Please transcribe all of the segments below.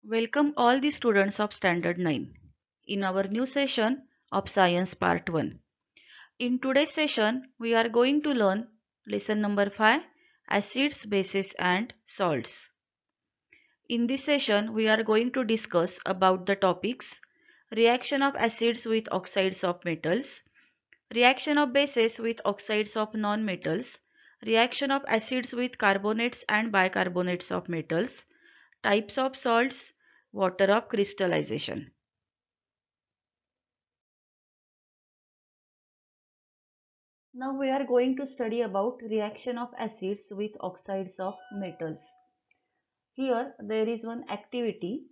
Welcome all the students of Standard 9 in our new session of Science Part 1. In today's session, we are going to learn lesson number 5, Acids, Bases and Salts. In this session, we are going to discuss about the topics reaction of acids with oxides of metals, reaction of bases with oxides of non-metals, reaction of acids with carbonates and bicarbonates of metals, types of salts, water of crystallization. Now we are going to study about reaction of acids with oxides of metals. Here there is one activity.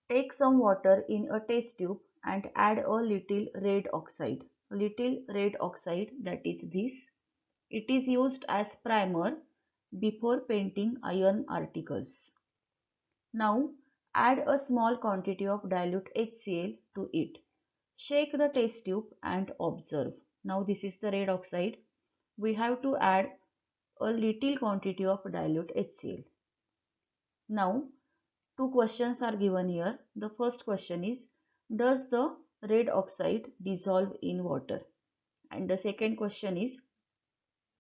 Take some water in a test tube and add a little red oxide. Little red oxide, that is this. It is used as primer before painting iron articles. Now add a small quantity of dilute HCl to it. Shake the test tube and observe. Now this is the red oxide. We have to add a little quantity of dilute HCl. Now two questions are given here. The first question is, does the red oxide dissolve in water? And the second question is,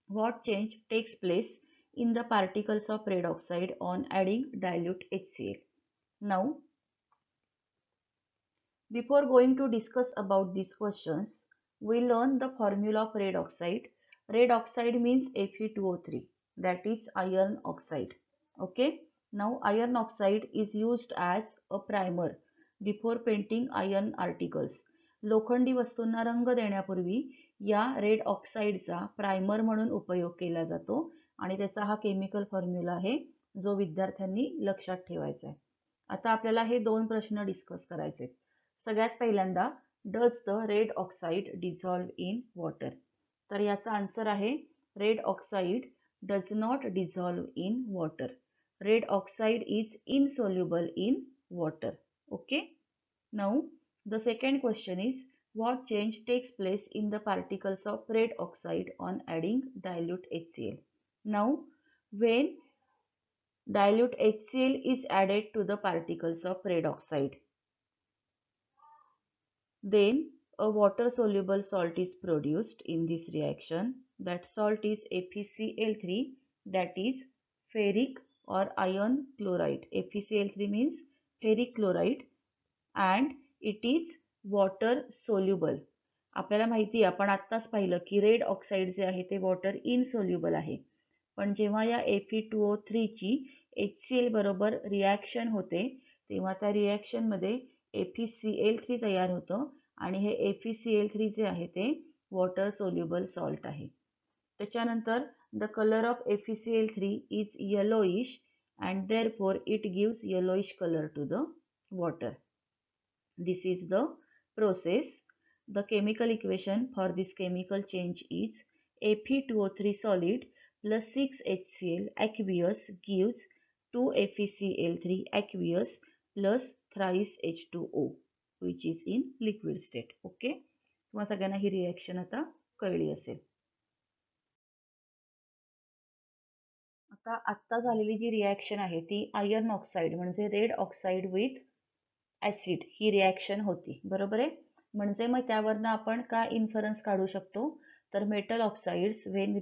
what change takes place in the particles of red oxide on adding dilute HCl? Now, before going to discuss about these questions, we learn the formula of red oxide. Red oxide means Fe2O3, that is iron oxide. Okay. Now iron oxide is used as a primer before painting iron articles. लोखंडी वस्तूंना रंग देण्यापूर्वी या red ऑक्साईडचा primer म्हणून उपयोग केला जातो आणि त्याचा हा केमिकल फॉर्म्युला आहे जो विद्यार्थ्यांनी लक्षात ठेवायचा आहे. आता आपल्याला हे दोन प्रश्न डिस्कस करायचे. सगळ्यात पहिल्यांदा, does the red oxide dissolve in water? तर याचा आन्सर आहे red oxide does not dissolve in water. Red oxide is insoluble in water. Okay. Now the second question is, what change takes place in the particles of red oxide on adding dilute HCl? Now when dilute HCl is added to the particles of red oxide, then a water soluble salt is produced in this reaction. That salt is FeCl3, that is ferric or iron chloride. FeCl3 means ferric chloride and it is water soluble. आपल्याला माहिती आहे, आपण आत्ताच पाहिलं की red oxide जे आहे ते water insoluble आहे. पण जेव्हा या Fe2O3 ची HCl बरोबर रिॲक्शन होते तेव्हा त्या रिॲक्शन मध्ये FeCl3 तयार होतं आणि हे FeCl3 जे आहे ते वॉटर सोल्युबल सॉल्ट आहे. त्याच्यानंतर the color of FeCl3 is yellowish and therefore it gives yellowish color to the water. This is the process. The chemical equation for this chemical change is Fe2O3 solid plus 6HCl aqueous gives 2FeCl3 aqueous plus thrice H2O, which is in liquid state. Okay. तुम्हाला सगळ्यांना ही reaction आता कळली असेल. आता आत्ता झालेली जी reaction आहे ती आयर्न ऑक्साईड म्हणजे red oxide with acid he reaction होती. बरोबर आहे. म्हणजे मग त्यावरनं आपण काय इन्फरन्स काढू शकतो, तर metal oxides when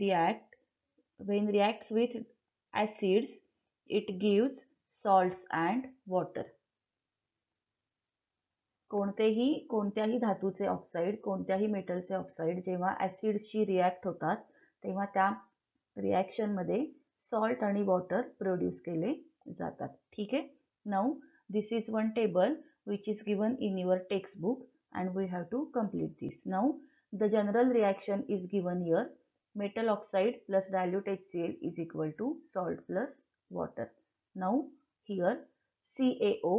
reacts with acids it gives salts and water. कोणत्याही धातूचे ऑक्साईड, कोणत्याही मेटलचे ऑक्साईड जेव्हा ऍसिड्सशी रिॲक्ट होतात तेव्हा त्या रिॲक्शन मध्ये सॉल्ट आणि वॉटर प्रोड्यूस केले जातात. ठीक आहे. Now this is one table which is given in your textbook and we have to complete this. Now the general reaction is given here. Metal oxide plus dilute HCl is equal to salt plus water. Now here CaO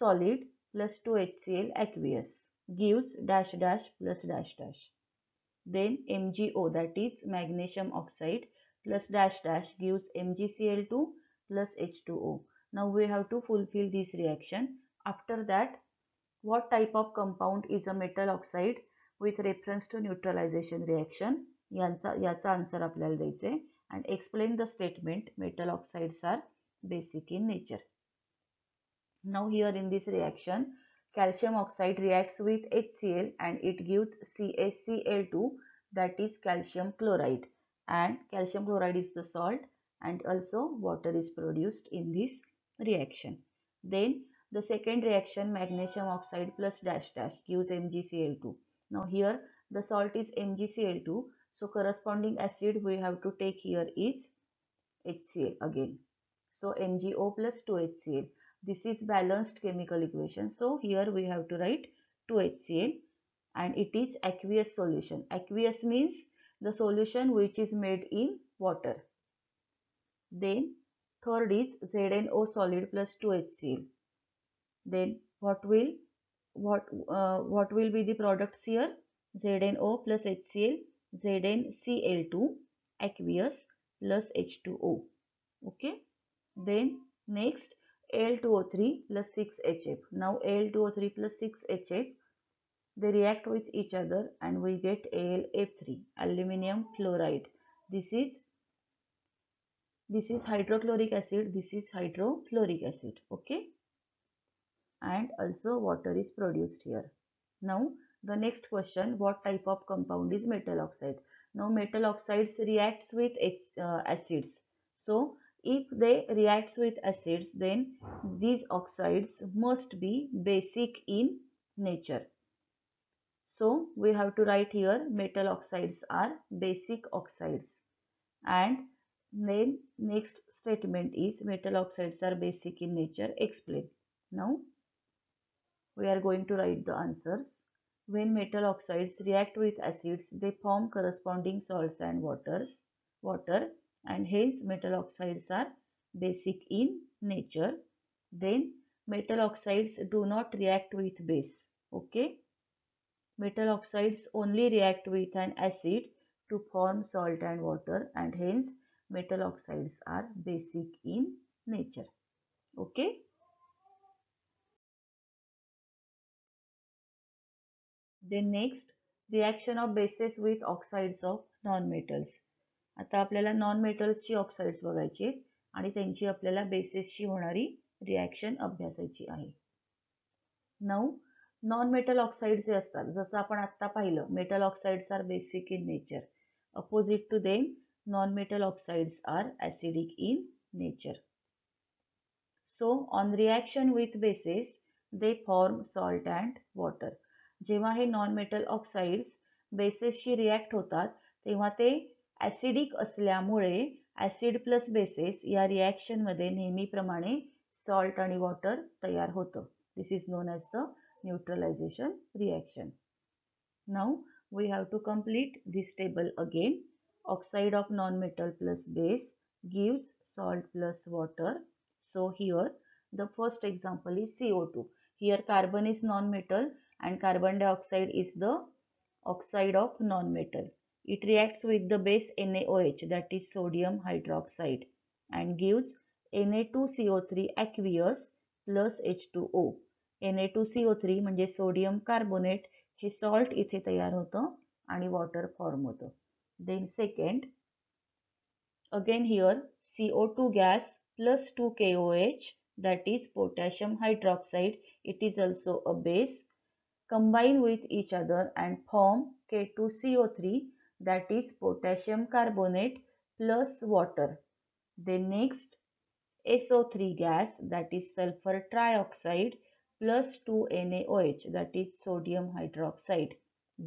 solid plus 2HCl aqueous gives dash dash plus dash dash. Then MgO, that is magnesium oxide, plus dash dash gives MgCl2 plus H2O. Now we have to fulfill this reaction. After that, what type of compound is a metal oxide with reference to neutralization reaction? याचा answer आपल्याला द्यायचे and explain the statement metal oxides are basic in nature. Now here in this reaction, calcium oxide reacts with HCl and it gives CaCl2, that is calcium chloride, and calcium chloride is the salt, and also water is produced in this reaction. Then the second reaction, magnesium oxide plus dash dash gives MgCl2. Now here the salt is MgCl2, so corresponding acid we have to take here is HCl again. So MgO plus 2HCl. This is balanced chemical equation. So here we have to write 2HCl and it is aqueous solution. Aqueous means the solution which is made in water. Then third is ZnO solid plus 2HCl. Then what will be the products here? ZnO plus HCl, ZnCl2 aqueous plus H2O. Okay. Then next Al2O3 plus 6HF. Now Al2O3 plus 6HF, they react with each other and we get AlF3, aluminium fluoride. This is hydrochloric acid, this is hydrofluoric acid. Okay. And also water is produced here. Now the next question, what type of compound is metal oxide? Now metal oxides reacts with acids. So if they reacts with acids, then these oxides must be basic in nature. So we have to write here metal oxides are basic oxides. And then next statement is metal oxides are basic in nature. Explain. Now we are going to write the answers. When metal oxides react with acids, they form corresponding salts and water, and hence metal oxides are basic in nature. Then metal oxides do not react with base. Okay. Metal oxides only react with an acid to form salt and water, and hence metal oxides are basic in nature. Okay. Then next, reaction of bases with oxides of non-metals. आता आपल्याला non मेटल्सची oxides बघायची आहेत आणि त्यांची आपल्याला बेसेसशी होणारी reaction अभ्यासायची आहे. नाऊ नॉन मेटल ऑक्साइड जे असतात, जसं आपण आता पाहिलं, metal oxides are basic in nature. Opposite to them non metal oxides are acidic in nature. So on reaction with bases, they form salt and water. जेव्हा हे non metal oxides बेसेसशी react होतात तेव्हा ते ॲसिडिक असल्यामुळे acid plus bases या रिॲक्शनमध्ये नेहमीप्रमाणे salt आणि water तयार होतं. This is known as the neutralisation reaction. Now we have to complete this table again. Oxide of non metal plus base gives salt plus water. So here the first example is CO2. Here carbon is non-metal and carbon dioxide is the oxide of non-metal. It reacts with the base NaOH, that is sodium hydroxide, and gives Na2CO3 aqueous plus H2O. Na2CO3 म्हणजे sodium carbonate, हे salt इथे तयार होतं आणि water form होतं. Then second, again here CO2 gas plus 2 KOH, that is potassium hydroxide, it is also a base, combine with each other and form K2CO3, that is potassium carbonate plus water. Then next SO3 gas, that is sulfur trioxide plus 2 NaOH, that is sodium hydroxide,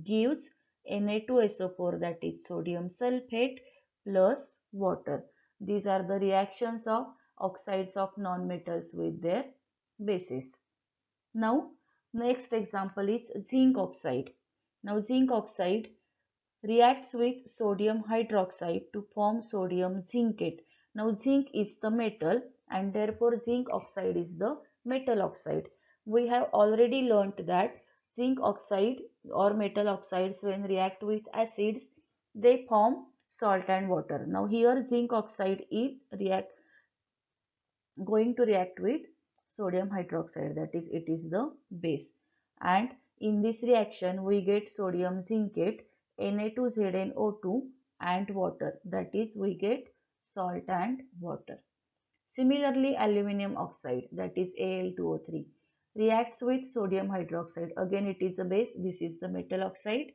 gives Na2SO4, that is sodium sulfate plus water. These are the reactions of oxides of non-metals with their bases. Now next example is zinc oxide. Now zinc oxide reacts with sodium hydroxide to form sodium zincate. Now zinc is the metal and therefore zinc oxide is the metal oxide. We have already learnt that zinc oxide or metal oxides, when react with acids, they form salt and water. Now here zinc oxide is going to react with sodium hydroxide, that is it is the base, and in this reaction we get sodium zincate, Na2ZnO2 and water, that is we get salt and water. Similarly, aluminum oxide, that is Al2O3, reacts with sodium hydroxide. Again, it is a base. This is the metal oxide.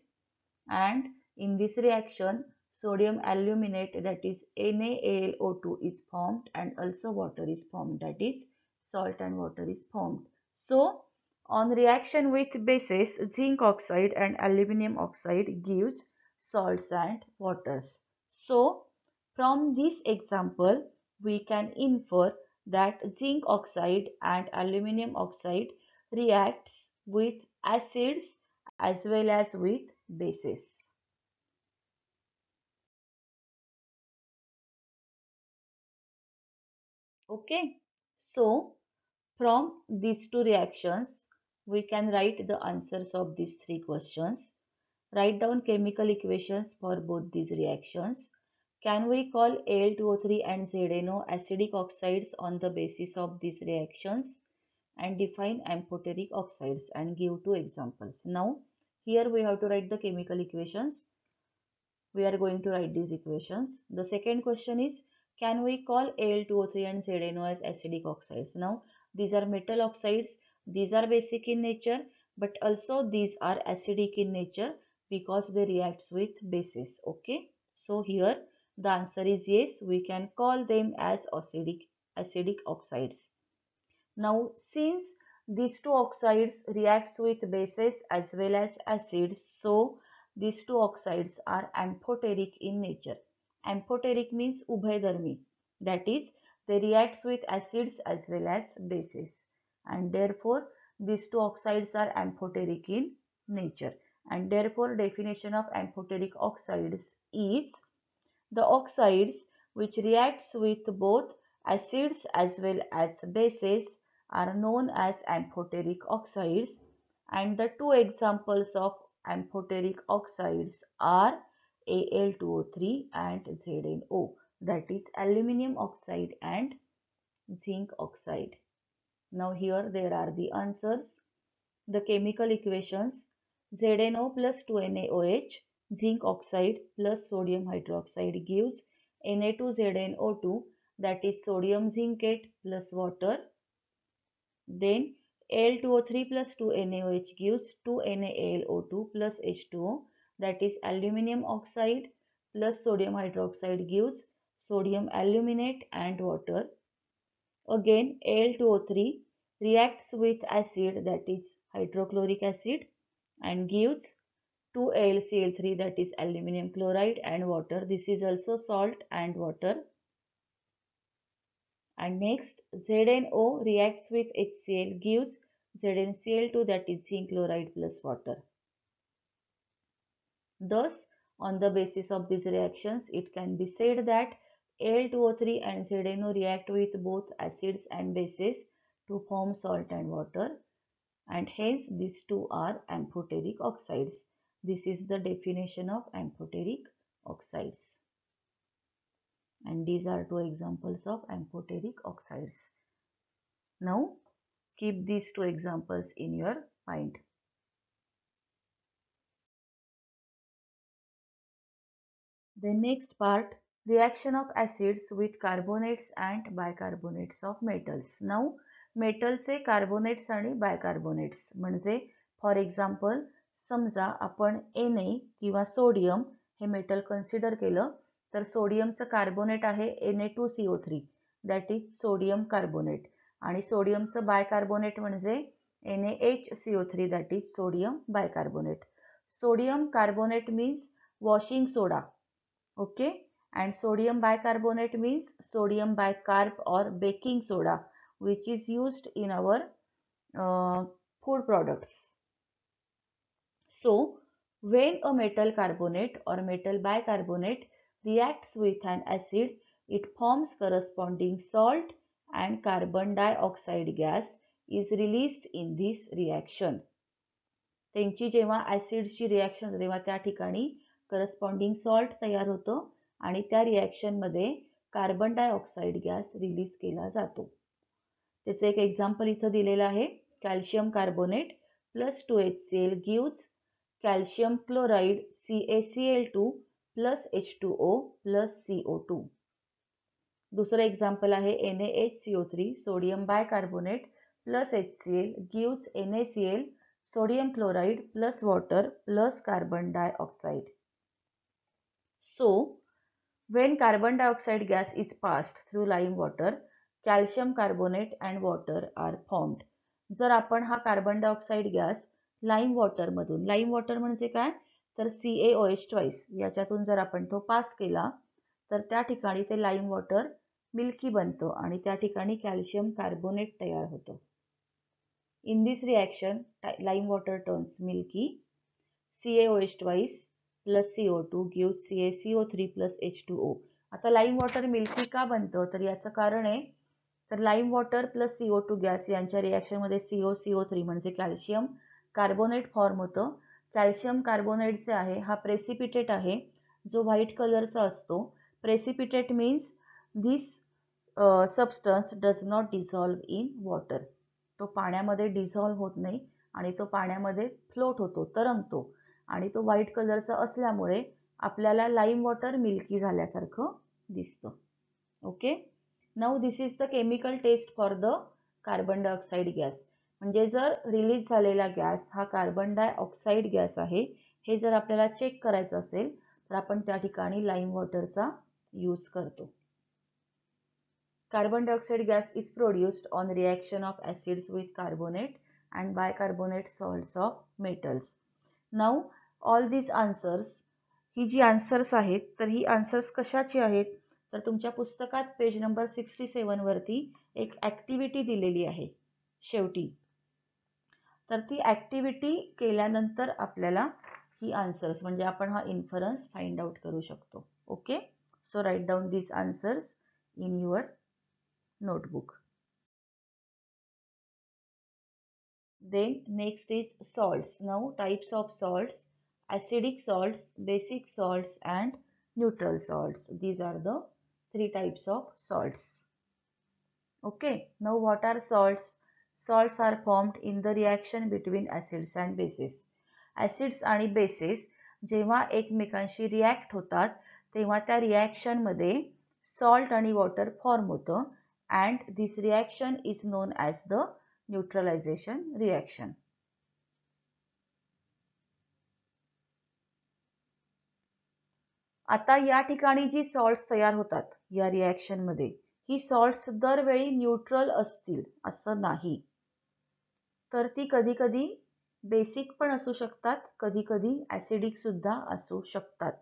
And in this reaction, sodium aluminate, that is NaAlO2, is formed, and also water is formed, that is salt and water is formed. So, on reaction with bases, zinc oxide and aluminum oxide gives salts and waters. So, from this example, we can infer that zinc oxide and aluminum oxide reacts with acids as well as with bases. Okay, so from these two reactions, we can write the answers of these three questions. Write down chemical equations for both these reactions. Can we call Al2O3 and ZNO acidic oxides on the basis of these reactions? And define amphoteric oxides and give two examples. Now, here we have to write the chemical equations. We are going to write these equations. The second question is, can we call Al2O3 and ZNO as acidic oxides? Now, these are metal oxides. These are basic in nature, but also these are acidic in nature because they react with bases. Okay. So here the answer is yes, we can call them as acidic oxides. Now, since these two oxides reacts with bases as well as acids, so these two oxides are amphoteric in nature. Amphoteric means ubhaydarmi, that is, they reacts with acids as well as bases, and therefore these two oxides are amphoteric in nature. And therefore, definition of amphoteric oxides is the oxides which reacts with both acids as well as bases are known as amphoteric oxides, and the two examples of amphoteric oxides are Al2O3 and ZNO, that is aluminum oxide and zinc oxide. Now here there are the answers. The chemical equations: ZNO plus 2NaOH, zinc oxide plus sodium hydroxide gives Na2ZNO2, that is sodium zincate plus water. Then Al2O3 plus 2NaOH gives 2NaAlO2 plus H2O, that is aluminum oxide plus sodium hydroxide gives sodium aluminate and water. Again, Al2O3 reacts with acid, that is hydrochloric acid, and gives 2AlCl3, that is aluminum chloride, and water. This is also salt and water. And next, ZNO reacts with HCl, gives ZnCl2, that is zinc chloride plus water. Thus, on the basis of these reactions, it can be said that Al2O3 and ZNO react with both acids and bases to form salt and water, and hence these two are amphoteric oxides. This is the definition of amphoteric oxides. And these are two examples of amphoteric oxides. Now, keep these two examples in your mind. The next part, reaction of acids with carbonates and bicarbonates of metals. Now, मेटलचे carbonates आणि bicarbonates म्हणजे for example समजा आपण Na किंवा sodium हे metal consider केलं तर सोडियमचं carbonate आहे Na2CO3, that is sodium carbonate, आणि सोडियमचं बायकार्बोनेट म्हणजे NaHCO3, that is sodium bicarbonate. Sodium carbonate means washing soda. Okay, and sodium bicarbonate means sodium bicarb or baking soda, which is used in our food products. So, when a metal carbonate or metal bicarbonate reacts with an acid, it forms corresponding salt and carbon dioxide gas is released in this reaction. त्यांची जेव्हा ऍसिडची reaction होते तेव्हा त्या ठिकाणी corresponding salt तयार होतं आणि त्या रिॲक्शन मध्ये कार्बन डायऑक्साईड गॅस रिलीज केला जातो. त्याचं एक एक्झाम्पल इथं दिलेलं आहे. Calcium carbonate plus 2HCl gives calcium chloride CaCl2 plus H2O plus CO2. दुसरं एक्झाम्पल आहे NaHCO3 sodium bicarbonate plus HCl gives NaCl sodium chloride plus water plus carbon dioxide. So, when carbon dioxide gas is passed through lime water, calcium carbonate and water are formed. जर आपण हा carbon dioxide gas lime वॉटरमधून, lime water म्हणजे काय तर CaOH याच्यातून जर आपण तो पास केला तर त्या ठिकाणी ते लाईम वॉटर मिल्की बनतं आणि त्या ठिकाणी कॅल्शियम कार्बोनेट तयार होतं. In this reaction lime water turns milky. CaOH plus CO2 gives CaCO3 plus H2O. आता लाईम वॉटर मिल्की का बनतं तर याचं कारण आहे तर lime water plus CO2 gas यांच्या रिॲक्शनमध्ये CO3 म्हणजे कॅल्शियम कार्बोनेट फॉर्म होतं. कॅल्शियम कार्बोनेट जे आहे हा प्रेसिपिटेट आहे जो व्हाईट कलरचा असतो. Precipitate means this substance does not dissolve in water. तो पाण्यामध्ये डिझॉल्व होत नाही आणि तो पाण्यामध्ये फ्लोट होतो, तरंगतो आणि तो व्हाईट कलरचा असल्यामुळे आपल्याला लाईम वॉटर मिल्की झाल्यासारखं दिसतं. Okay, now this is the chemical test for the carbon dioxide gas. म्हणजे जर रिलीज झालेला गॅस हा कार्बन डायऑक्साईड गॅस आहे हे जर आपल्याला चेक करायचं असेल तर आपण त्या ठिकाणी लाईम वॉटरचा यूज करतो. Carbon dioxide gas is produced on reaction of acids with carbonate and bicarbonate salts of metals. Now all these answers, ही जी आन्सर्स आहेत तर ही आन्सर्स कशाची आहेत तर तुमच्या पुस्तकात पेज नंबर 67 वरती एक ॲक्टिव्हिटी दिलेली आहे शेवटी. तर ती ॲक्टिव्हिटी केल्यानंतर आपल्याला ही आन्सर्स म्हणजे आपण हा इन्फरन्स फाइंड आउट करू शकतो. Okay, so write down these answers in your notebook. Then next is salts. Now types of salts: acidic salts, basic salts and neutral salts. These are the three types of salts. Okay, now what are salts? Salts are formed in the reaction between acids and bases. Acids आणि bases जेव्हा एकमेकांशी react होतात तेव्हा त्या reaction मध्ये salt आणि water form होतं and this reaction is known as the neutralization reaction. आता या ठिकाणी जी सॉल्ट्स तयार होतात या रिॲक्शन मध्ये ही सॉल्ट्स दरवेळी न्यूट्रल असतील असं नाही. तर ती कधी कधी बेसिक पण असू शकतात, कधी कधी ॲसिडिक सुद्धा असू शकतात.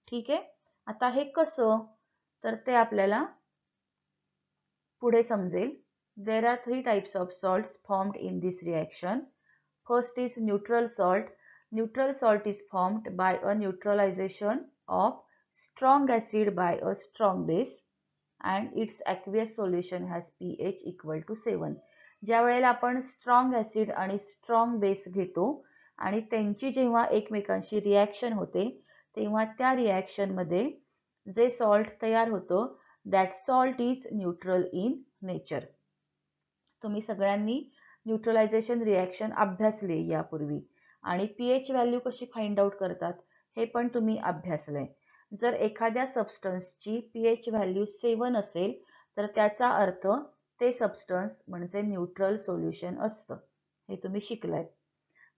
ठीक आहे, आता हे कसं तर ते आपल्याला पुढे समजेल. There are three types of salts formed in this reaction. First is neutral salt. Neutral salt is formed by a neutralization of strong acid by a strong base and its aqueous solution has pH equal to 7. ज्या वेळेला आपण strong acid आणि strong base घेतो आणि त्यांची जेव्हा एकमेकांशी reaction होते तेव्हा त्या रिॲक्शनमध्ये जे सॉल्ट तयार होतं that salt is neutral in nature. तुम्ही सगळ्यांनी न्यूट्रलायझेशन रिॲक्शन अभ्यासले यापूर्वी आणि पीएच व्हॅल्यू कशी फाइंड आउट करतात हे पण तुम्ही अभ्यासलंय. जर एखाद्या सबस्टन्सची पीएच व्हॅल्यू 7 असेल तर त्याचा अर्थ ते सबस्टन्स म्हणजे न्यूट्रल सोल्युशन असतं, हे तुम्ही शिकलाय.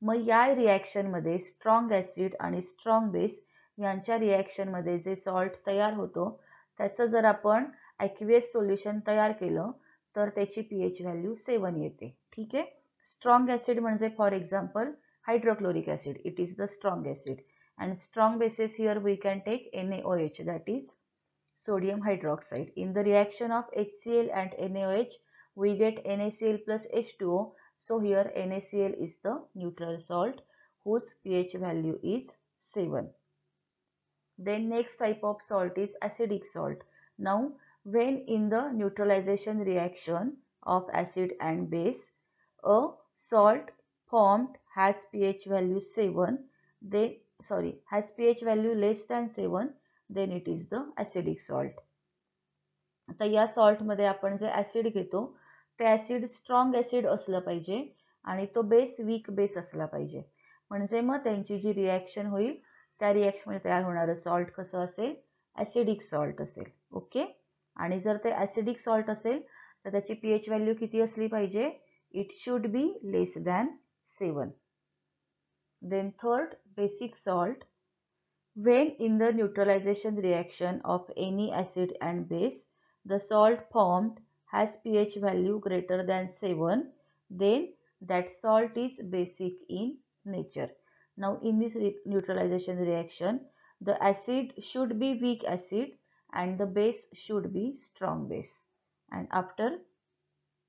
मग या रिॲक्शनमध्ये स्ट्रॉंग ॲसिड आणि स्ट्रॉंग बेस यांच्या रिॲक्शनमध्ये जे सॉल्ट तयार होतो त्याचं जर आपण ॲक्वियस सोल्युशन तयार केलं तर त्याची पीएच व्हॅल्यू 7 येते. ठीक आहे, स्ट्रॉंग ॲसिड म्हणजे for example hydrochloric acid, it is the strong acid and strong bases here we can take NaOH that is sodium hydroxide. In the reaction of HCl and NaOH we get NaCl plus H2O. So here NaCl is the neutral salt whose pH value is 7. Then next type of salt is acidic salt. Now when in the neutralization reaction of acid and base a salt formed has pH value 7, then has pH value less than 7, then it is the acidic salt. आता या salt मध्ये आपण जे acid घेतो ते acid strong acid असलं पाहिजे आणि तो बेस वीक बेस असला पाहिजे, म्हणजे मग त्यांची जी रिॲक्शन होईल त्या रिॲक्शन मध्ये तयार होणारं सॉल्ट कसं असेल ऍसिडिक सॉल्ट असेल. ओके, आणि जर ते ॲसिडिक सॉल्ट असेल तर त्याची pH व्हॅल्यू किती असली पाहिजे? It should be less than 7. Then third, basic salt. When in the neutralization reaction of any acid and base, the salt formed has pH value greater than 7, then that salt is basic in nature. Now in this neutralization reaction, the acid should be weak acid and the base should be strong base. And after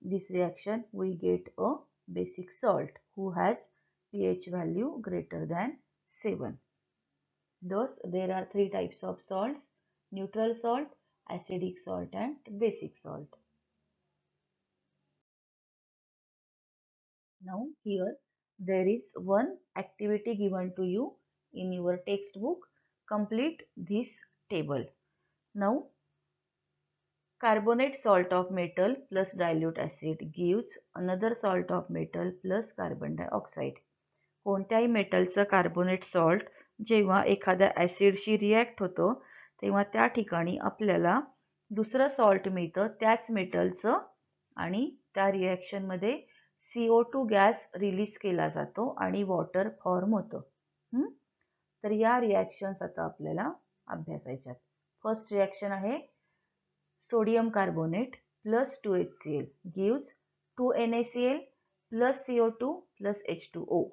this reaction, we get a basic salt who has pH value greater than 7. Thus, there are three types of salts: neutral salt, acidic salt and basic salt. Now here there is one activity given to you in your textbook. Complete this table. Now carbonate salt of metal plus dilute acid gives another salt of metal plus carbon dioxide. कोणत्याही मेटलचं carbonate salt जेव्हा एखाद्या ॲसिडशी react होतं तेव्हा त्या ठिकाणी आपल्याला दुसरं salt मिळतं त्याच मेटलचं आणि त्या रिॲक्शनमध्ये CO2 गॅस रिलीज केला जातो आणि वॉटर फॉर्म होतं. तर या रिॲक्शन्स आता आपल्याला अभ्यासायच्यात. फर्स्ट रिॲक्शन आहे sodium carbonate plus 2HCl gives 2NaCl plus CO2 plus H2O.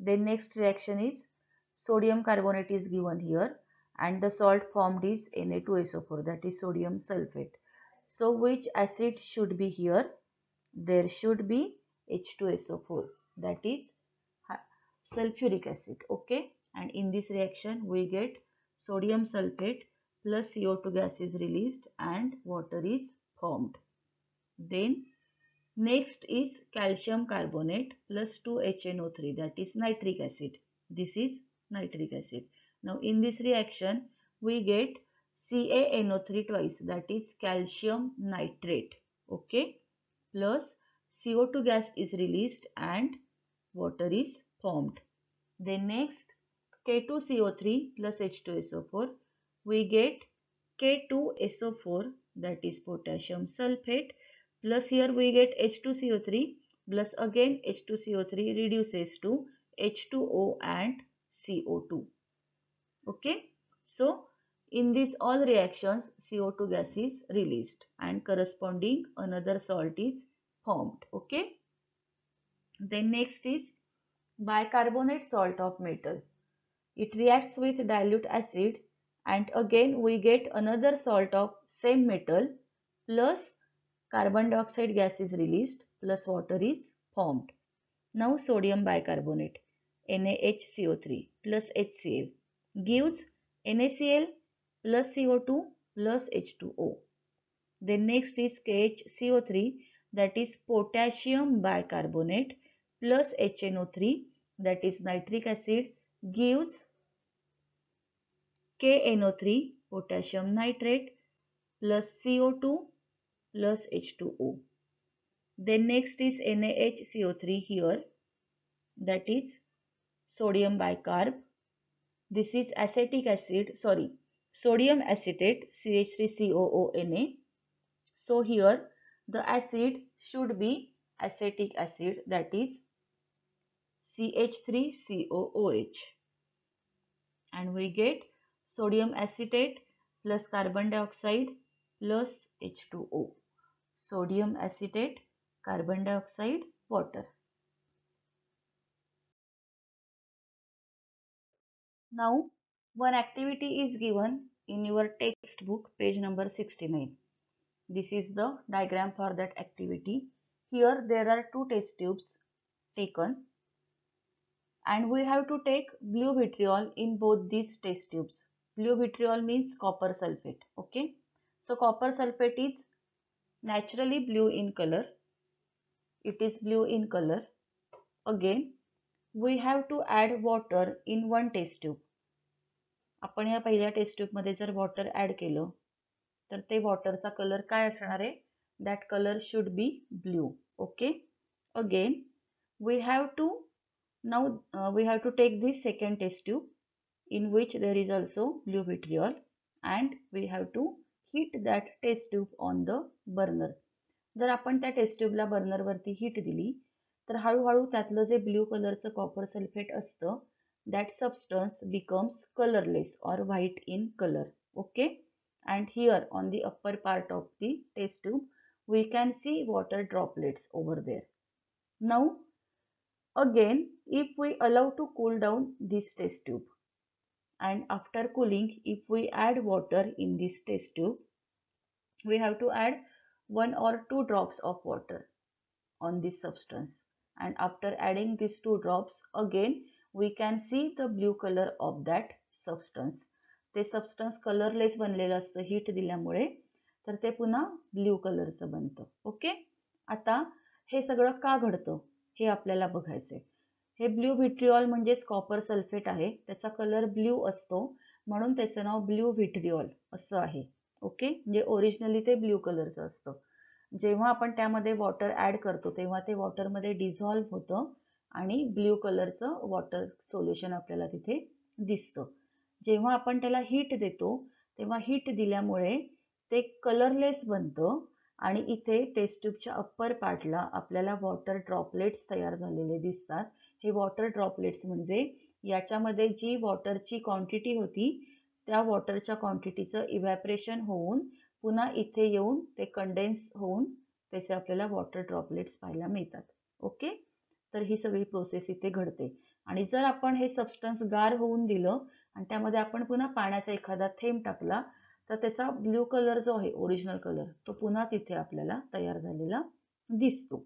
Then next reaction is sodium carbonate is given here and the salt formed is Na2SO4, that is sodium sulfate. So which acid should be here? There should be H2SO4, that is sulfuric acid. Okay, and in this reaction we get sodium sulfate plus CO2 gas is released and water is formed. Then next is calcium carbonate plus 2HNO3, that is nitric acid. This is nitric acid. Now in this reaction we get CaNO3 twice, that is calcium nitrate. Okay, plus CO2 gas is released and water is formed. Then next K2CO3 plus H2SO4, we get K2SO4, that is potassium sulfate, plus here we get H2CO3 plus again H2CO3 reduces to H2O and CO2. Okay, so in these all reactions CO2 gas is released and corresponding another salt is formed. Okay, then next is bicarbonate salt of metal. It reacts with dilute acid and again we get another salt of same metal plus carbon dioxide gas is released plus water is formed. Now sodium bicarbonate NaHCO3 plus HCl gives NaCl plus CO2 plus H2O. Then next is KHCO3, that is potassium bicarbonate plus HNO3, that is nitric acid, gives KNO3 potassium nitrate plus CO2 plus H2O. Then next is NaHCO3 here, that is sodium bicarb. This is sodium acetate CH3COONA. So here the acid should be acetic acid, that is CH3COOH, and we get sodium acetate plus carbon dioxide plus H2O. Sodium acetate, carbon dioxide, water. Now one activity is given in your textbook, page number 69. This is the diagram for that activity. Here there are two test tubes taken and we have to take blue vitriol in both these test tubes. Blue vitriol means copper sulfate. Okay, so copper sulfate is naturally blue in color. It is blue in color. Again, we have to add water in one test tube. आपण या पहिल्या test tube मध्ये जर water add केलं तर ते वॉटरचा colour काय असणार आहे? That colour should be blue. Okay, again we have to we have to take this second test tube in which there is also blue vitriol and we have to heat that test tube on the burner. जर आपण त्या test ट्यूबला बर्नरवरती heat दिली तर हळूहळू त्यातलं जे blue कलरचं copper sulphate असतं that substance becomes colorless or white in color. Okay, and here on the upper part of the test tube we can see water droplets over there. Now again, if we allow to cool down this test tube, and after cooling, if we add water in this test tube, we have to add 1 or 2 drops of water on this substance, and after adding these 2 drops again we can see the blue color of that substance. ते substance colorless बनलेलं असतं heat दिल्यामुळे, तर ते पुन्हा blue कलरचं बनतं. Okay, आता हे सगळं का घडतं हे आपल्याला बघायचंय. हे ब्ल्यू व्हिट्रिऑल म्हणजेच कॉपर सल्फेट आहे, त्याचा कलर ब्ल्यू असतो म्हणून त्याचं नाव ब्ल्यू व्हिट्रिऑल असं आहे. ओके, म्हणजे ओरिजिनली ते ब्ल्यू कलरचं असतं. जेव्हा आपण त्यामध्ये वॉटर ॲड करतो तेव्हा ते वॉटरमध्ये डिझॉल्व्ह होतं आणि ब्ल्यू कलरचं वॉटर सोल्युशन आपल्याला तिथे दिसतं. जेव्हा आपण त्याला हीट देतो तेव्हा हीट दिल्यामुळे ते कलरलेस बनतं आणि इथे टेस्ट ट्यूबच्या अप्पर पार्टला आपल्याला वॉटर ड्रॉपलेट्स तयार झालेले दिसतात. हे वॉटर ड्रॉपलेट्स म्हणजे याच्यामध्ये जी वॉटरची क्वांटिटी होती त्या वॉटरच्या क्वांटिटीचं इव्हॅपरेशन होऊन पुन्हा इथे येऊन ते कंडेन्स होऊन त्याचे आपल्याला वॉटर ड्रॉपलेट्स पाहायला मिळतात. ओके, तर ही सगळी प्रोसेस इथे घडते. आणि जर आपण हे सबस्टन्स गार होऊन दिलं आणि त्यामध्ये आपण पुन्हा पाण्याचा एखादा थेंब टाकला तर त्याचा ब्ल्यू कलर जो आहे ओरिजिनल कलर तो पुन्हा तिथे आपल्याला तयार झालेला दिसतो.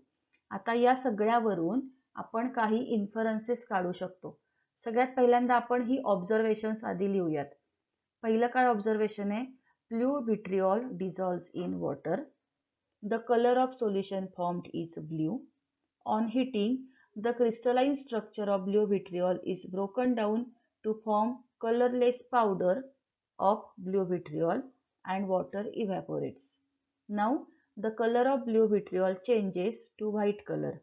आता या सगळ्यावरून आपण काही इन्फरन्सेस काढू शकतो. सगळ्यात पहिल्यांदा आपण ही ऑब्झर्वेशन्स आधी लिहूयात. पहिलं काय ऑब्झर्वेशन आहे? Blue vitriol dissolves in water. The color of solution formed is blue. On heating, the crystalline structure of blue vitriol is broken down to form colorless powder of blue vitriol and water evaporates. Now, the color of blue vitriol changes to white color.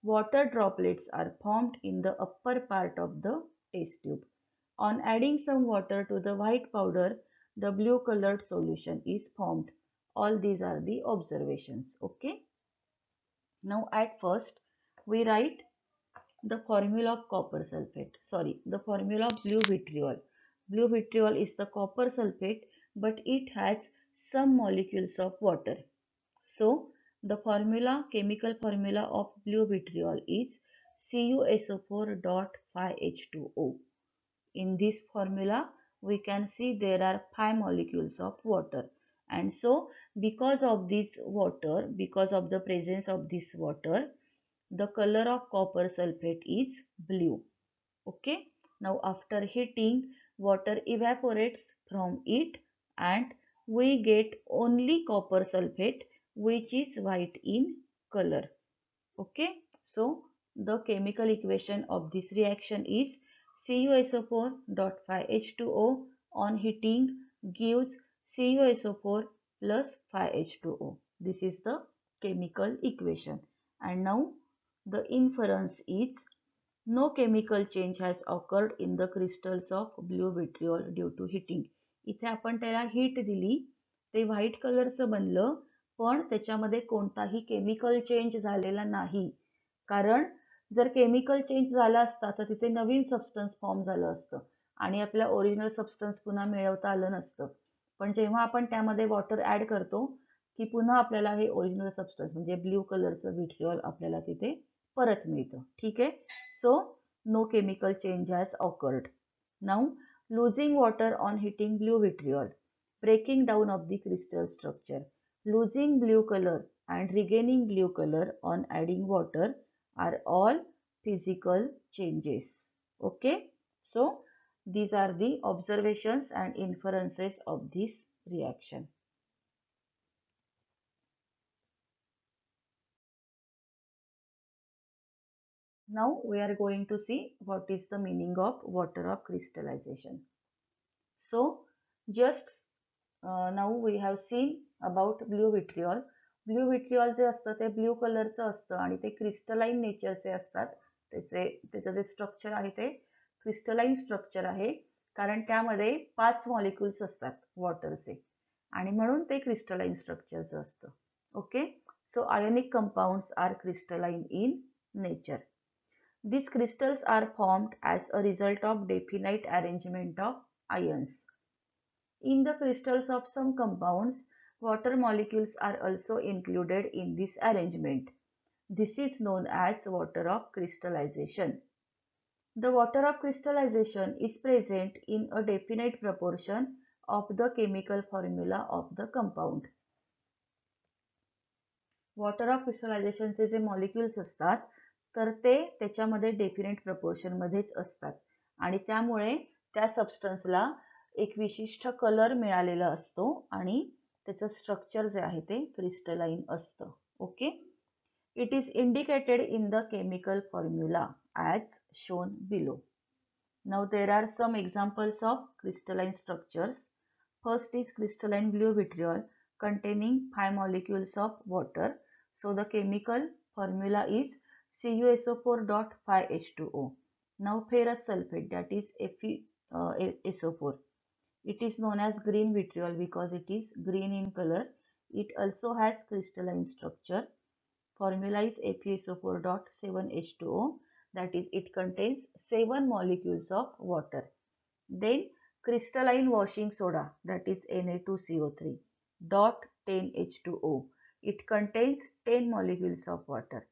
Water droplets are formed in the upper part of the test tube. On adding some water to the white powder, the blue colored solution is formed. All these are the observations. Okay. Now at first we write the formula of copper sulfate. The formula of blue vitriol. Blue vitriol is the copper sulfate, but it has some molecules of water. So the chemical formula of blue vitriol is CuSO4.5H2O. In this formula, we can see there are 5 molecules of water. And so, because of the presence of this water, the color of copper sulfate is blue. Okay. Now, after heating, water evaporates from it and we get only copper sulfate which is white in color. Okay. So, the chemical equation of this reaction is CuSO4.5H2O on heating gives CuSO4 plus 5H2O. This is the chemical equation. And now the inference is no chemical change has occurred in the crystals of blue vitriol due to heating. इथे आपण त्याला heat दिली ते white कलरचं बनलं पण त्याच्यामध्ये कोणताही केमिकल चेंज झालेला नाही. कारण जर केमिकल चेंज झाला असता तर तिथे नवीन सबस्टन्स फॉर्म झालं असतं आणि आपल्या ओरिजिनल सबस्टन्स पुन्हा मिळवता आलं नसतं. पण जेव्हा आपण त्यामध्ये वॉटर ॲड करतो की पुन्हा आपल्याला हे ओरिजिनल सबस्टन्स म्हणजे ब्ल्यू कलरचं विट्रिऑल आपल्याला तिथे परत मिळतं. ठीक आहे. So no chemical change has occurred. Now losing water on heating blue vitriol, breaking down of the crystal structure, losing blue color and regaining blue color on adding water are all physical changes. Okay, so these are the observations and inferences of this reaction. Now we are going to see what is the meaning of water of crystallization. So just now we have seen about blue vitriol. Blue vitriol जे असतं ते blue कलरचं असतं आणि ते crystalline नेचरचे असतात. त्याचं जे structure आहे ते क्रिस्टलाइन स्ट्रक्चर आहे कारण त्यामध्ये 5 मॉलिक्युल्स असतात वॉटरचे आणि म्हणून ते क्रिस्टलाइन स्ट्रक्चरचं असतं. Okay, so ionic compounds are crystalline in nature. These crystals are formed as a result of definite arrangement of ions. In the crystals of some compounds, water molecules are also included in this arrangement. This is known as water of crystallization. The water of crystallization is present in a definite proportion of the chemical formula of the compound. Water of क्रिस्टलायझेशनचे जे molecules असतात तर ते त्याच्यामध्ये definite प्रपोर्शनमध्येच असतात आणि त्यामुळे त्या सबस्टन्सला एक विशिष्ट कलर मिळालेला असतो आणि त्याचं स्ट्रक्चर जे आहे ते क्रिस्टलाइन असतं. Okay, it is indicated in the chemical formula as shown below. Now there are some examples of crystalline structures. First is crystalline blue vitriol containing 5 molecules of water. So the chemical formula is CuSO4.5H2O. Now ferrous sulfate, that is FeSO4. It is known as green vitriol because it is green in color. It also has crystalline structure. Formula is FeSO4.7H2O. That is, it contains 7 molecules of water. Then crystalline washing soda, that is Na2CO3 dot 10H2O. It contains 10 molecules of water.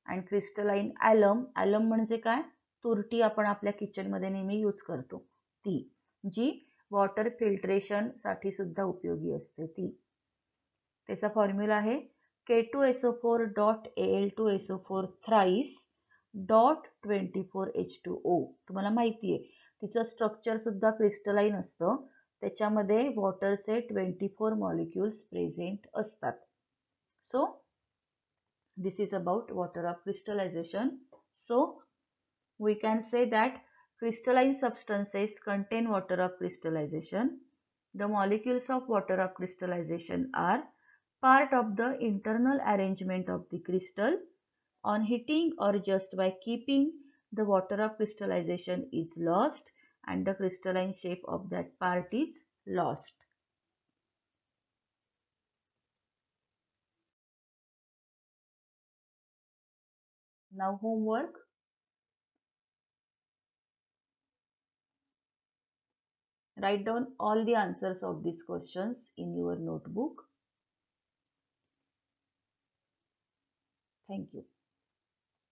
And crystalline alum, alum म्हणजे काय, तुरटी आपण आपल्या kitchen मध्ये नेहमी use करतो ती, जी water filtration साठी सुद्धा उपयोगी असते ती. त्याचा फॉर्म्युला आहे K2SO4.Al2SO4 thrice dot 24H2O. तुम्हाला माहिती आहे तिचं स्ट्रक्चर सुद्धा क्रिस्टलाइन असतं, त्याच्यामध्ये वॉटरचे 24 मॉलिक्युल्स प्रेझेंट असतात. So this is about water of crystallisation. So we can say that crystalline substances contain water of crystallization. The molecules of water of crystallization are part of the internal arrangement of the crystal. On heating or just by keeping, the water of crystallization is lost and the crystalline shape of that part is lost. Now homework. Write down all the answers of these questions in your notebook. Thank you.